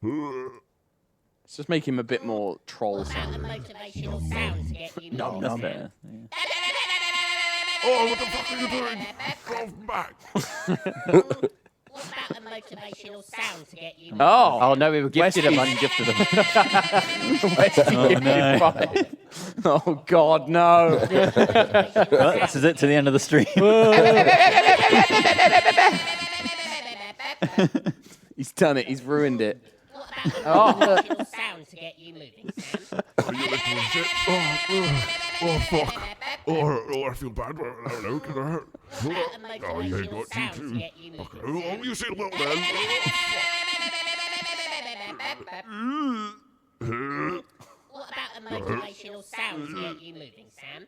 Let's just make him a bit more troll sound. Motivational sound to get you No, moving. better. Oh, what the fuck are you doing? Come back. What about a motivational sound to get you moving? Oh, Oh no, we were gifted him. Westies. Ungifted him. Westy Oh, gifted no. 5. Oh God, no! Well, this is it to the end of the stream. He's done it. He's ruined it. What about a motivational sound to get you moving, Sam? Oh, you little shit. Oh, fuck. Oh, I feel bad. I don't know. Can I hurt? What about a Oh, you ain't motivational got sound you to too. get you moving? Okay. Oh, you sit well, man. What about a motivational sound to get you moving, Sam?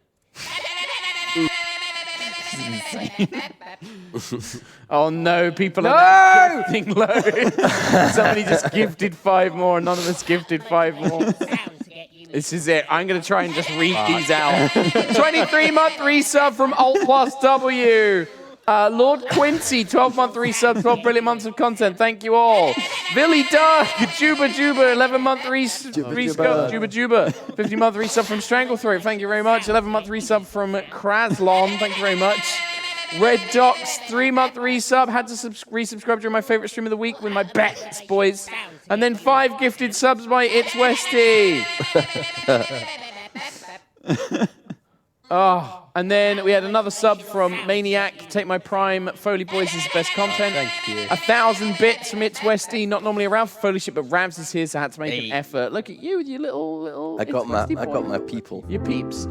Oh no! People are gifting loads. Somebody just gifted 5 more. Anonymous gifted 5 more. Sound to get you moving. This is it. I'm going to try and just read these out. 23-month resub from Alt Plus W. Lord Quincy, 12-month resub, 12 brilliant months of content. Thank you all. Billy Duck, Juba Juba, 11-month resub, Juba Juba. 50-month resub from Stranglethroat. Thank you very much. 11-month resub from Kraslon. Thank you very much. Red Docs, 3-month resub. Had to resubscribe during my favorite stream of the week with my bets, boys. And then 5 gifted subs by It's Westy. Oh, and then we had another sub from Maniac. Take my prime. Foley Boys is best content. Thank you. 1,000 bits from It's Westy. Not normally around for Foleyship, but Rabs is here, so I had to make an effort. Look at you with your little. I got It's Westy my boy. people. Your peeps.